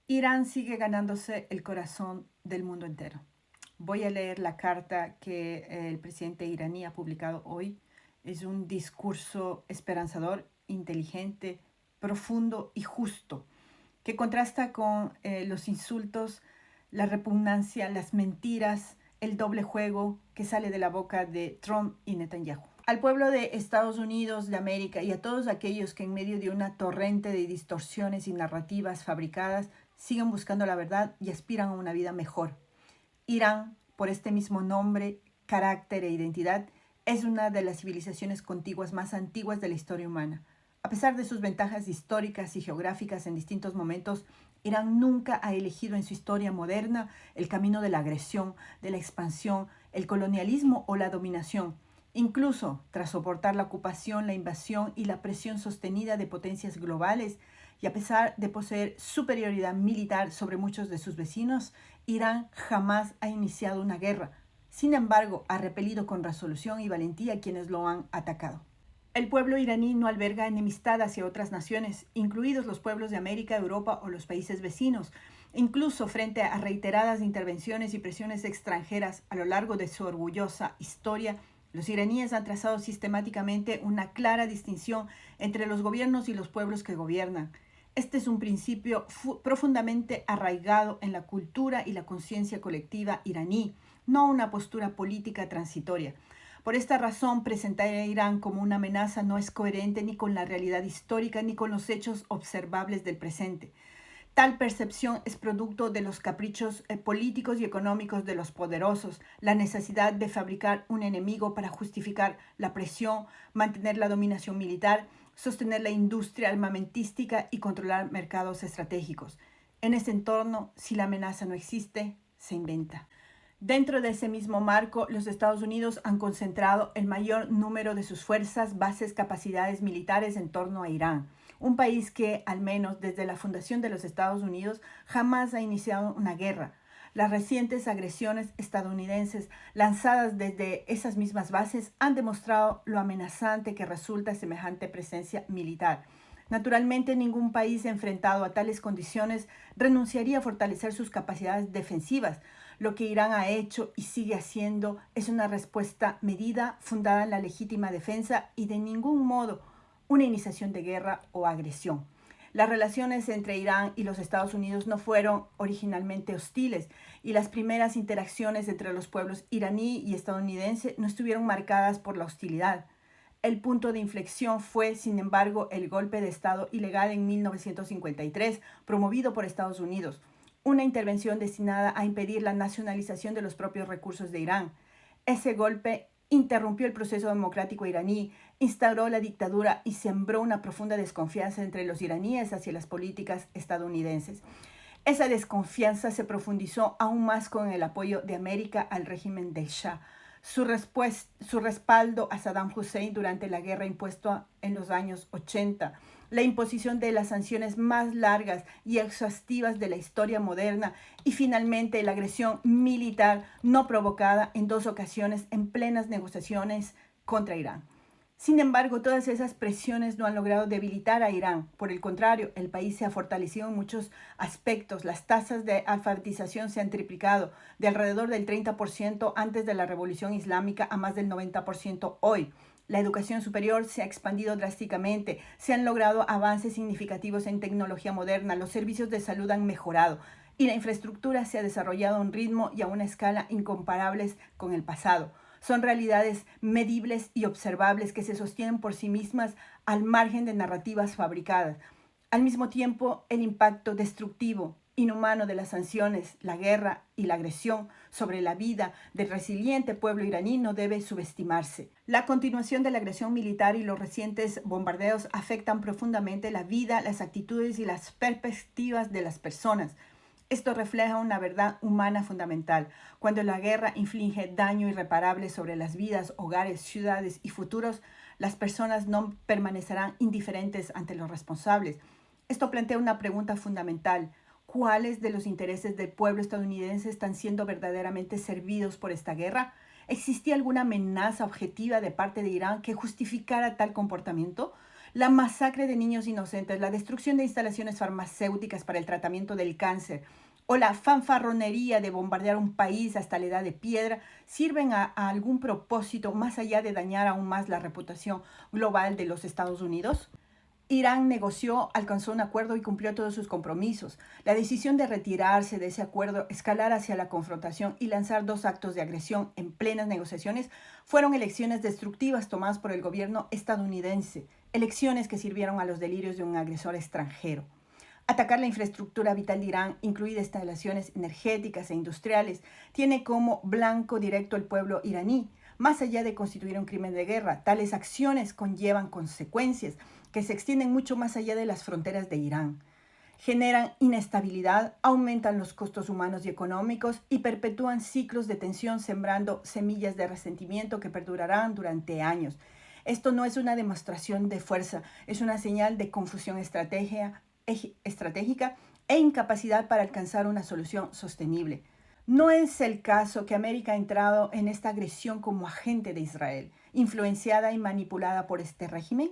Irán sigue ganándose el corazón del mundo entero. Voy a leer la carta que el presidente iraní ha publicado hoy. Es un discurso esperanzador, inteligente, profundo y justo, que contrasta con los insultos, la repugnancia, las mentiras, el doble juego que sale de la boca de Trump y Netanyahu. Al pueblo de Estados Unidos de América y a todos aquellos que en medio de una torrente de distorsiones y narrativas fabricadas siguen buscando la verdad y aspiran a una vida mejor. Irán, por este mismo nombre, carácter e identidad, es una de las civilizaciones contiguas más antiguas de la historia humana. A pesar de sus ventajas históricas y geográficas en distintos momentos, Irán nunca ha elegido en su historia moderna el camino de la agresión, de la expansión, el colonialismo o la dominación. Incluso tras soportar la ocupación, la invasión y la presión sostenida de potencias globales, y a pesar de poseer superioridad militar sobre muchos de sus vecinos, Irán jamás ha iniciado una guerra. Sin embargo, ha repelido con resolución y valentía a quienes lo han atacado. El pueblo iraní no alberga enemistad hacia otras naciones, incluidos los pueblos de América, Europa o los países vecinos. Incluso frente a reiteradas intervenciones y presiones extranjeras a lo largo de su orgullosa historia, los iraníes han trazado sistemáticamente una clara distinción entre los gobiernos y los pueblos que gobiernan. Este es un principio profundamente arraigado en la cultura y la conciencia colectiva iraní, no una postura política transitoria. Por esta razón, presentar a Irán como una amenaza no es coherente ni con la realidad histórica ni con los hechos observables del presente. Tal percepción es producto de los caprichos políticos y económicos de los poderosos, la necesidad de fabricar un enemigo para justificar la presión, mantener la dominación militar, sostener la industria armamentística y controlar mercados estratégicos. En ese entorno, si la amenaza no existe, se inventa. Dentro de ese mismo marco, los Estados Unidos han concentrado el mayor número de sus fuerzas, bases, capacidades militares en torno a Irán, un país que, al menos desde la fundación de los Estados Unidos, jamás ha iniciado una guerra. Las recientes agresiones estadounidenses lanzadas desde esas mismas bases han demostrado lo amenazante que resulta semejante presencia militar. Naturalmente, ningún país enfrentado a tales condiciones renunciaría a fortalecer sus capacidades defensivas. Lo que Irán ha hecho y sigue haciendo es una respuesta medida, fundada en la legítima defensa y de ningún modo una iniciación de guerra o agresión. Las relaciones entre Irán y los Estados Unidos no fueron originalmente hostiles y las primeras interacciones entre los pueblos iraní y estadounidense no estuvieron marcadas por la hostilidad. El punto de inflexión fue, sin embargo, el golpe de Estado ilegal en 1953, promovido por Estados Unidos, una intervención destinada a impedir la nacionalización de los propios recursos de Irán. Ese golpe interrumpió el proceso democrático iraní, instauró la dictadura y sembró una profunda desconfianza entre los iraníes hacia las políticas estadounidenses. Esa desconfianza se profundizó aún más con el apoyo de América al régimen del Shah. Su respaldo a Saddam Hussein durante la guerra impuesta en los años 80, la imposición de las sanciones más largas y exhaustivas de la historia moderna y finalmente la agresión militar no provocada en dos ocasiones en plenas negociaciones contra Irán. Sin embargo, todas esas presiones no han logrado debilitar a Irán. Por el contrario, el país se ha fortalecido en muchos aspectos. Las tasas de alfabetización se han triplicado, de alrededor del 30% antes de la Revolución Islámica a más del 90% hoy. La educación superior se ha expandido drásticamente, se han logrado avances significativos en tecnología moderna, los servicios de salud han mejorado y la infraestructura se ha desarrollado a un ritmo y a una escala incomparables con el pasado. Son realidades medibles y observables que se sostienen por sí mismas al margen de narrativas fabricadas. Al mismo tiempo, el impacto destructivo, inhumano de las sanciones, la guerra y la agresión sobre la vida del resiliente pueblo iraní no debe subestimarse. La continuación de la agresión militar y los recientes bombardeos afectan profundamente la vida, las actitudes y las perspectivas de las personas. Esto refleja una verdad humana fundamental. Cuando la guerra inflige daño irreparable sobre las vidas, hogares, ciudades y futuros, las personas no permanecerán indiferentes ante los responsables. Esto plantea una pregunta fundamental. ¿Cuáles de los intereses del pueblo estadounidense están siendo verdaderamente servidos por esta guerra? ¿Existía alguna amenaza objetiva de parte de Irán que justificara tal comportamiento? la masacre de niños inocentes, la destrucción de instalaciones farmacéuticas para el tratamiento del cáncer o la fanfarronería de bombardear un país hasta la edad de piedra sirven a algún propósito más allá de dañar aún más la reputación global de los Estados Unidos? Irán negoció, alcanzó un acuerdo y cumplió todos sus compromisos. La decisión de retirarse de ese acuerdo, escalar hacia la confrontación y lanzar dos actos de agresión en plenas negociaciones fueron elecciones destructivas tomadas por el gobierno estadounidense, elecciones que sirvieron a los delirios de un agresor extranjero. Atacar la infraestructura vital de Irán, incluidas instalaciones energéticas e industriales, tiene como blanco directo el pueblo iraní. Más allá de constituir un crimen de guerra, tales acciones conllevan consecuencias que se extienden mucho más allá de las fronteras de Irán. Generan inestabilidad, aumentan los costos humanos y económicos y perpetúan ciclos de tensión sembrando semillas de resentimiento que perdurarán durante años. Esto no es una demostración de fuerza, es una señal de confusión estratégica e incapacidad para alcanzar una solución sostenible. No es el caso que América ha entrado en esta agresión como agente de Israel, influenciada y manipulada por este régimen.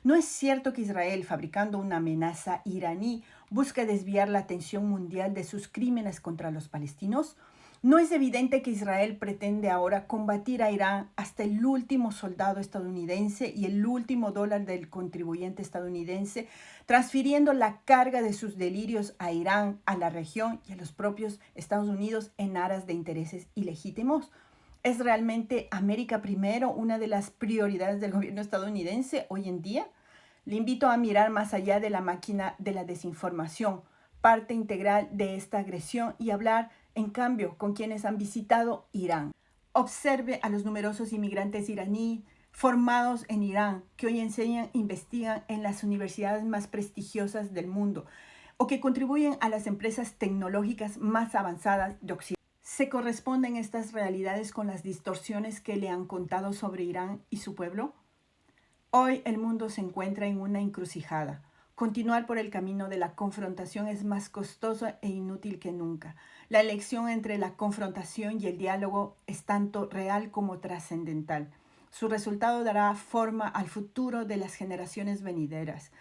¿No es cierto que Israel, fabricando una amenaza iraní, busca desviar la atención mundial de sus crímenes contra los palestinos? ¿No es evidente que Israel pretende ahora combatir a Irán hasta el último soldado estadounidense y el último dólar del contribuyente estadounidense, transfiriendo la carga de sus delirios a Irán, a la región y a los propios Estados Unidos en aras de intereses ilegítimos? ¿Es realmente América primero una de las prioridades del gobierno estadounidense hoy en día? Le invito a mirar más allá de la máquina de la desinformación, parte integral de esta agresión, y hablar, en cambio, con quienes han visitado Irán. Observe a los numerosos inmigrantes iraníes formados en Irán que hoy enseñan e investigan en las universidades más prestigiosas del mundo o que contribuyen a las empresas tecnológicas más avanzadas de Occidente. ¿Se corresponden estas realidades con las distorsiones que le han contado sobre Irán y su pueblo? Hoy el mundo se encuentra en una encrucijada. Continuar por el camino de la confrontación es más costoso e inútil que nunca. La elección entre la confrontación y el diálogo es tanto real como trascendental. Su resultado dará forma al futuro de las generaciones venideras.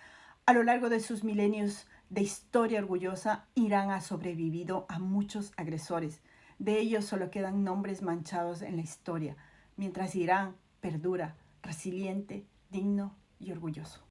A lo largo de sus milenios de historia orgullosa, Irán ha sobrevivido a muchos agresores. De ellos solo quedan nombres manchados en la historia, mientras Irán perdura resiliente, digno y orgulloso.